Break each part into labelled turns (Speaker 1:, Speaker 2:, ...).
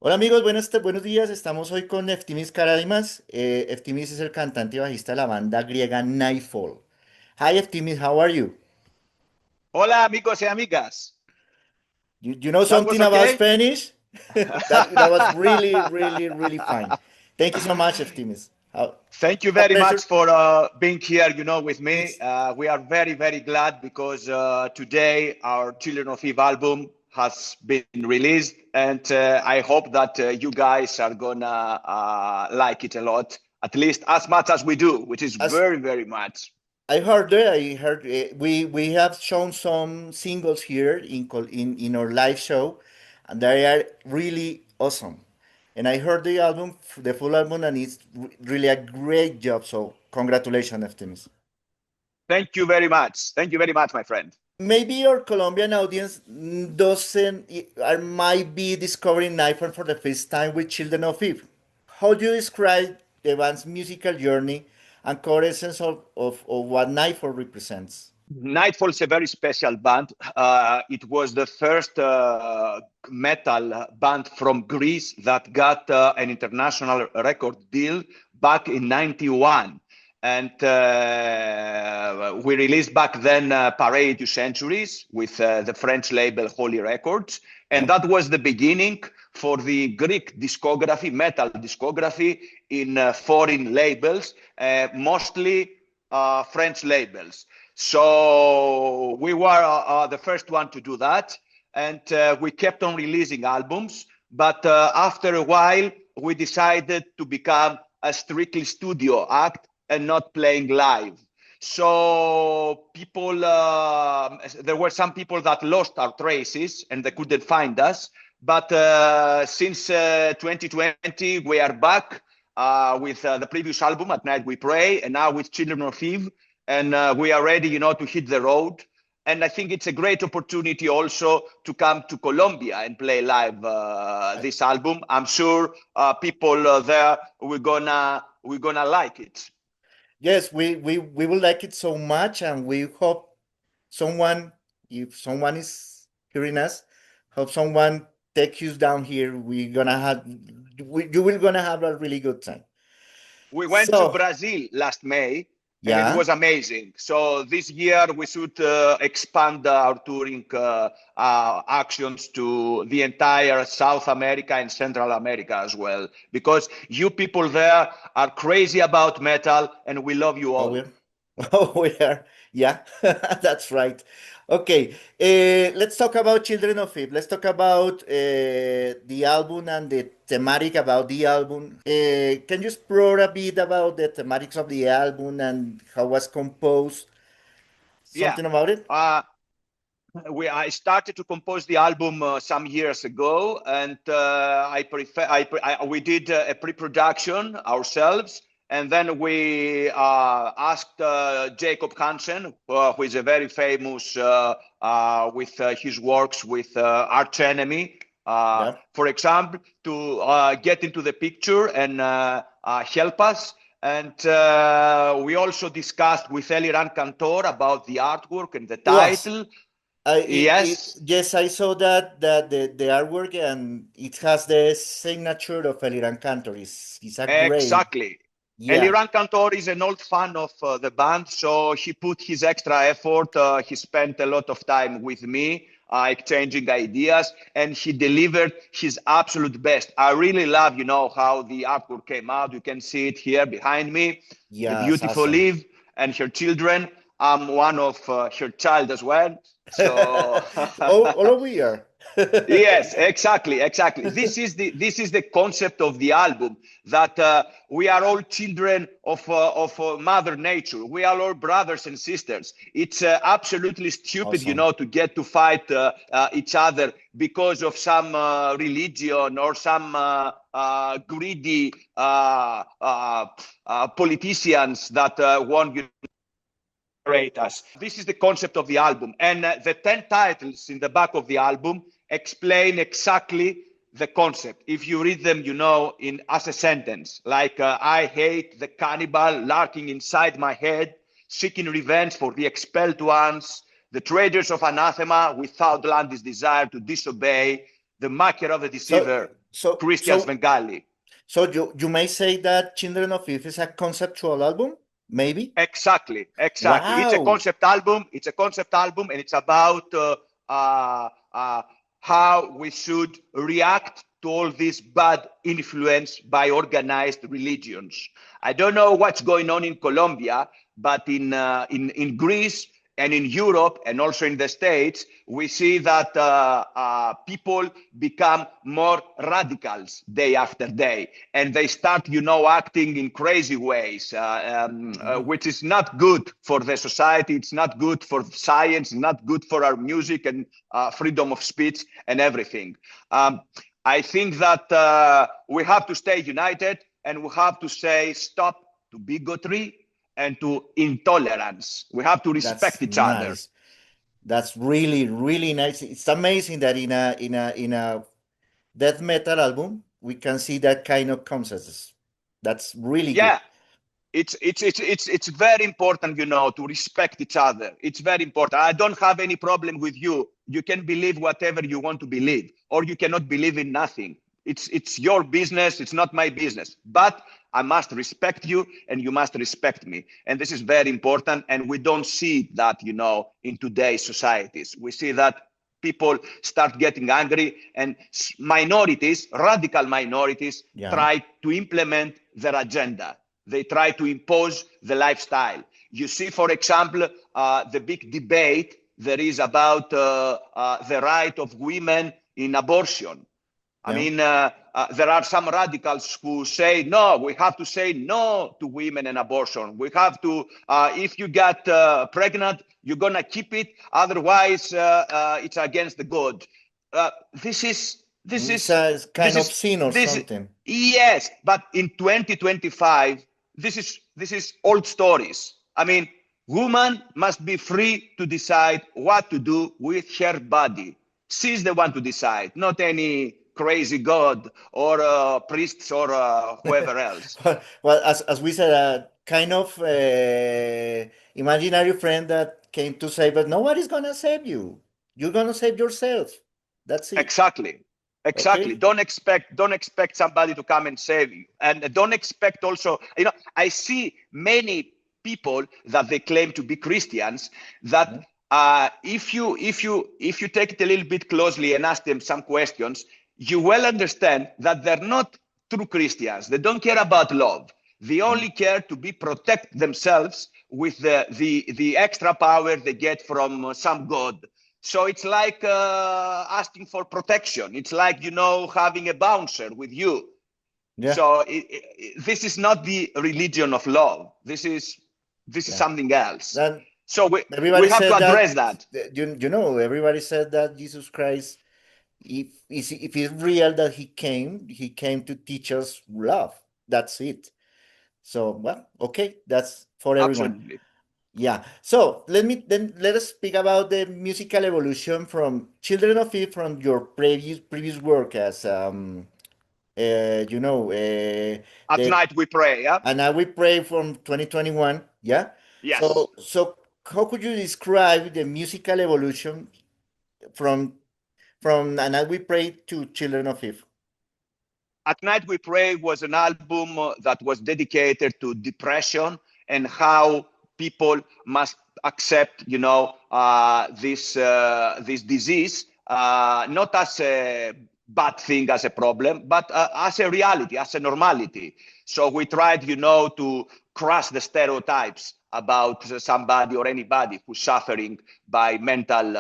Speaker 1: Hola amigos, buenos días. Estamos hoy con Efthimis Karadimas. Efthimis es el cantante y bajista de la banda griega Nightfall. Hi Efthimis, how are you?
Speaker 2: Hola amigos y amigas.
Speaker 1: You know
Speaker 2: That was
Speaker 1: something about
Speaker 2: okay?
Speaker 1: Spanish? That was really fine. Thank you so much, Efthimis.
Speaker 2: Thank you
Speaker 1: A
Speaker 2: very
Speaker 1: pleasure.
Speaker 2: much for being here, with me.
Speaker 1: It's
Speaker 2: We are very glad because today our Children of Eve album has been released, and I hope that you guys are gonna like it a lot, at least as much as we do, which is
Speaker 1: as
Speaker 2: very much.
Speaker 1: I heard it. I heard we have shown some singles here in our live show, and they are really awesome. And I heard the album, the full album, and it's really a great job. So congratulations, Eftimis.
Speaker 2: Thank you very much. Thank you very much, my friend.
Speaker 1: Maybe your Colombian audience doesn't or might be discovering Nightfall for the first time with Children of Eve. How do you describe the band's musical journey and core essence of what Nightfall represents?
Speaker 2: Nightfall is a very special band. It was the first metal band from Greece that got an international record deal back in 91. And we released back then Parade to Centuries with the French label Holy Records. And
Speaker 1: Yeah.
Speaker 2: that was the beginning for the Greek discography, metal discography in foreign labels, mostly French labels. So we were the first one to do that, and we kept on releasing albums. But after a while, we decided to become a strictly studio act and not playing live. So there were some people that lost our traces and they couldn't find us. But since 2020, we are back with the previous album, At Night We Pray, and now with Children of Eve. And we are ready, to hit the road. And I think it's a great opportunity also to come to Colombia and play live this album. I'm sure people there we're gonna like it.
Speaker 1: Yes, we will like it so much, and we hope someone, if someone is hearing us, hope someone take you down here. You will gonna have a really good time.
Speaker 2: We went to
Speaker 1: So,
Speaker 2: Brazil last May, and it
Speaker 1: yeah,
Speaker 2: was amazing. So this year we should expand our touring actions to the entire South America and Central America as well, because you people there are crazy about metal, and we love you
Speaker 1: oh,
Speaker 2: all.
Speaker 1: we are, yeah, that's right. Okay, let's talk about Children of Eve. Let's talk about the album and the thematic about the album. Can you explore a bit about the thematics of the album and how was composed?
Speaker 2: Yeah.
Speaker 1: Something about it?
Speaker 2: Uh, I started to compose the album some years ago, and we did a pre-production ourselves, and then we asked Jacob Hansen, who is a very famous with his works with Arch Enemy,
Speaker 1: Yeah.
Speaker 2: for example, to get into the picture and help us. And we also discussed with Eliran Kantor about the artwork and the
Speaker 1: Was
Speaker 2: title.
Speaker 1: it,
Speaker 2: Yes,
Speaker 1: yes, I saw that the artwork and it has the signature of Eliran Kantor. It's a great,
Speaker 2: exactly.
Speaker 1: yeah.
Speaker 2: Eliran Kantor is an old fan of the band, so he put his extra effort. He spent a lot of time with me, exchanging ideas, and he delivered his absolute best. I really love, how the artwork came out. You can see it here behind me, the
Speaker 1: Yeah, it's
Speaker 2: beautiful
Speaker 1: awesome.
Speaker 2: Eve and her children. I'm one of her child as well. So
Speaker 1: All over here.
Speaker 2: yes, exactly. This is the concept of the album, that we are all children of Mother Nature. We are all brothers and sisters. It's absolutely stupid,
Speaker 1: Awesome.
Speaker 2: to get to fight each other because of some religion or some greedy politicians that want you separate us. This is the concept of the album. And the 10 titles in the back of the album explain exactly the concept. If you read them, in as a sentence, like I hate the cannibal lurking inside my head, seeking revenge for the expelled ones, the traders of anathema without land's desire to disobey, the maker of the
Speaker 1: So
Speaker 2: deceiver.
Speaker 1: So,
Speaker 2: Christian
Speaker 1: so,
Speaker 2: Svengali.
Speaker 1: so you may say that Children of Eve is a conceptual album, maybe?
Speaker 2: Exactly. It's a
Speaker 1: Wow.
Speaker 2: concept album. It's a concept album, and it's about uh, uh, how we should react to all this bad influence by organized religions. I don't know what's going on in Colombia, but in Greece and in Europe and also in the States, we see that people become more radicals day after day, and they start, acting in crazy ways, which is not good for the society. It's not good for science. It's not good for our music and freedom of speech and everything. I think that we have to stay united, and we have to say stop to bigotry and to intolerance. We have to
Speaker 1: That's
Speaker 2: respect each other.
Speaker 1: nice. That's really, really nice. It's amazing that in a death metal album we can see that kind of concepts. That's really good.
Speaker 2: Yeah, it's very important, to respect each other. It's very important. I don't have any problem with you. You can believe whatever you want to believe, or you cannot believe in nothing. It's your business. It's not my business. But I must respect you, and you must respect me. And this is very important. And we don't see that, in today's societies. We see that people start getting angry, and minorities, radical minorities,
Speaker 1: Yeah.
Speaker 2: try to implement their agenda. They try to impose the lifestyle. You see, for example, the big debate there is about the right of women in abortion. I
Speaker 1: Yeah.
Speaker 2: mean, there are some radicals who say, no, we have to say no to women and abortion. We have to, if you get pregnant, you're going to keep it. Otherwise, it's against the God. This is, this
Speaker 1: It's,
Speaker 2: is,
Speaker 1: it's
Speaker 2: this
Speaker 1: kind of
Speaker 2: is,
Speaker 1: sin or
Speaker 2: this,
Speaker 1: something.
Speaker 2: yes, but in 2025, this is old stories. I mean, woman must be free to decide what to do with her body. She's the one to decide, not any crazy god or priests or whoever else.
Speaker 1: Well, as we said, a kind of imaginary friend that came to save us. Nobody's gonna save you. You're gonna save yourself. That's it.
Speaker 2: Exactly. Exactly.
Speaker 1: Okay?
Speaker 2: Don't expect somebody to come and save you. And don't expect also, I see many people that they claim to be Christians that
Speaker 1: Mhm.
Speaker 2: if you take it a little bit closely and ask them some questions, you will understand that they're not true Christians. They don't care about love. They only care to be protect themselves with the extra power they get from some god. So it's like asking for protection. It's like, having a bouncer with you.
Speaker 1: Yeah,
Speaker 2: So this is not the religion of love. This is
Speaker 1: yeah.
Speaker 2: something else.
Speaker 1: And
Speaker 2: So we
Speaker 1: everybody
Speaker 2: have to
Speaker 1: said that
Speaker 2: address that.
Speaker 1: everybody said that Jesus Christ, if it's real that he came to teach us love. That's it. So, well, okay, that's for everyone.
Speaker 2: Absolutely.
Speaker 1: Yeah. So let us speak about the musical evolution from Children of Eve from your previous work as
Speaker 2: At
Speaker 1: the
Speaker 2: night we pray. Yeah.
Speaker 1: and now we pray from 2021. Yeah.
Speaker 2: Yes.
Speaker 1: So how could you describe the musical evolution from and now we pray to Children of Eve?
Speaker 2: At Night We Pray was an album that was dedicated to depression and how people must accept, this disease, not as a bad thing, as a problem, but as a reality, as a normality. So we tried, to crush the stereotypes about somebody or anybody who's suffering by mental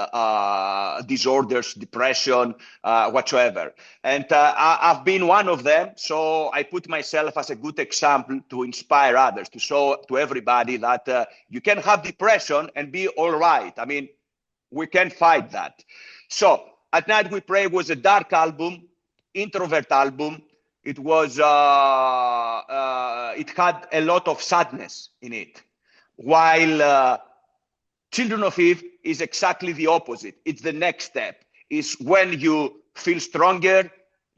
Speaker 2: disorders, depression, whatsoever. And I've been one of them, so I put myself as a good example to inspire others, to show to everybody that you can have depression and be all right. I mean, we can fight that. So At Night We Pray was a dark album, introvert album. It was, it had a lot of sadness in it. While Children of Eve is exactly the opposite. It's the next step. It's when you feel stronger,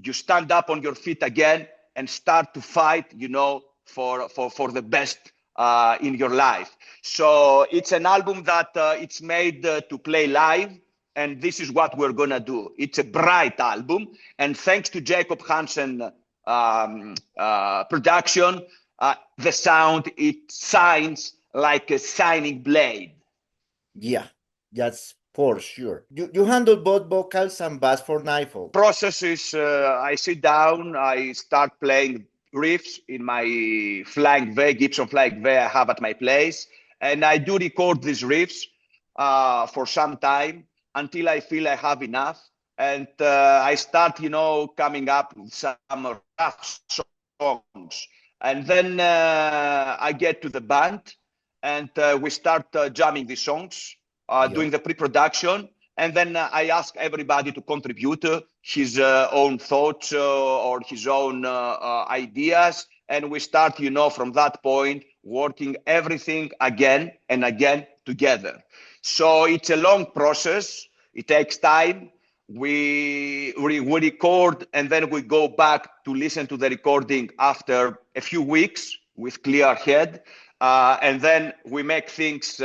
Speaker 2: you stand up on your feet again and start to fight, for the best in your life. So it's an album that it's made to play live. and this is what we're gonna do. It's a bright album, and thanks to Jacob Hansen production, the sound, it shines like a shining blade.
Speaker 1: Yeah, that's for sure. You handle both vocals and bass for Nightfall.
Speaker 2: Process is I sit down, I start playing riffs in my flying V, Gibson flying V I have at my place, and I do record these riffs for some time until I feel I have enough, and I start, coming up with some rough songs, and then I get to the band, and we start jamming the songs, doing the pre-production, and then I ask everybody to contribute his own thoughts or his own ideas, and we start, from that point, working everything again and again together. So it's a long process. It takes time. We record, and then we go back to listen to the recording after a few weeks with clear head, and then we make things,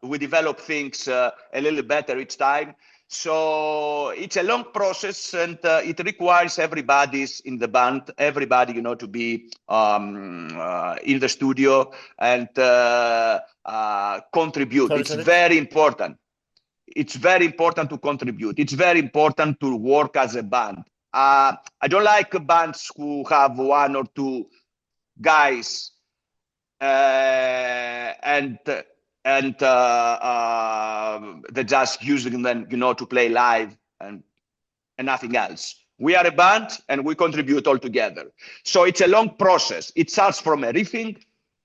Speaker 2: we develop things a little better each time. So it's a long process, and it requires everybody's in the band, everybody, to be in the studio and contribute. It's very important. It's very important to contribute. It's very important to work as a band. I don't like bands who have one or two guys and they're just using them, to play live and nothing else. We are a band and we contribute all together. So it's a long process. It starts from a riffing,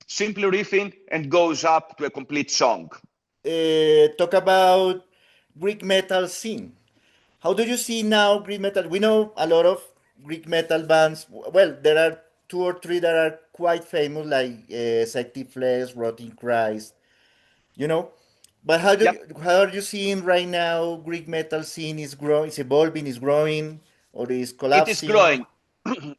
Speaker 2: simply riffing, and goes up to a complete song.
Speaker 1: Talk about Greek metal scene. How do you see now Greek metal? We know a lot of Greek metal bands. Well, there are 2 or 3 that are quite famous, like Secretos, Rotting Christ, But how are you seeing right now Greek metal scene is growing, is evolving, is growing, or is collapsing?
Speaker 2: It is growing.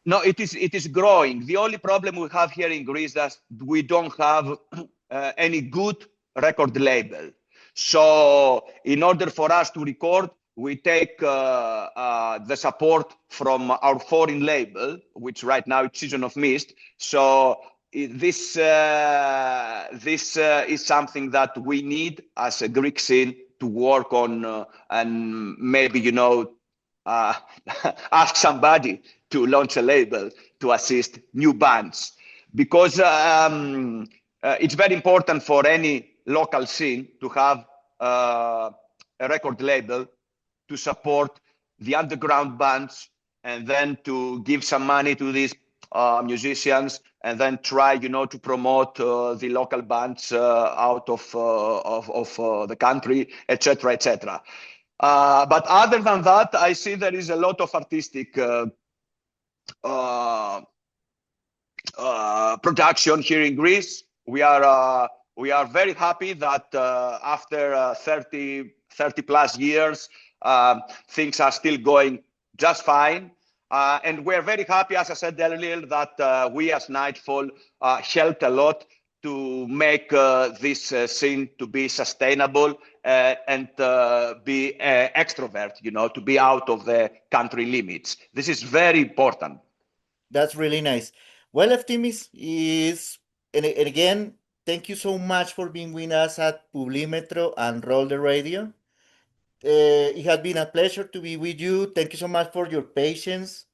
Speaker 2: No, it is growing. The only problem we have here in Greece is that we don't have any good record label. So in order for us to record, we take the support from our foreign label, which right now is Season of Mist. So this is something that we need as a Greek scene to work on, and maybe, ask somebody to launch a label to assist new bands, because it's very important for any local scene to have a record label to support the underground bands, and then to give some money to these musicians, and then try, to promote the local bands out of the country, etc., etc. But other than that, I see there is a lot of artistic production here in Greece. We are very happy that after 30 plus years, things are still going just fine. And we're very happy, as I said earlier, that we as Nightfall helped a lot to make this scene to be sustainable and be extrovert, to be out of the country limits. This is very important.
Speaker 1: That's really nice. Well, Efthimis, and again, thank you so much for being with us at Publimetro and Roll the Radio. It has been a pleasure to be with you. Thank you so much for your patience.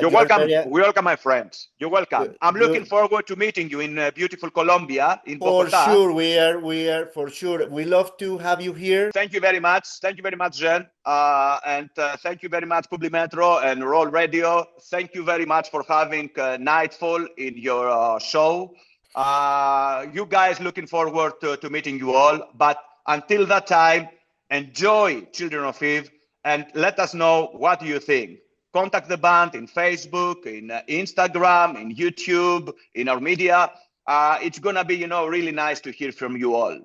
Speaker 2: You're welcome. We welcome, my friends. You're welcome. I'm looking forward to meeting you in beautiful Colombia, in Bogota.
Speaker 1: For sure, we are for sure. We love to have you here.
Speaker 2: Thank you very much. Thank you very much, Jen. And thank you very much, Publimetro and Roll Radio. Thank you very much for having Nightfall in your show. You guys, looking forward to meeting you all. But until that time, enjoy Children of Eve and let us know what you think. Contact the band in Facebook, in Instagram, in YouTube, in our media. It's going to be, really nice to hear from you all.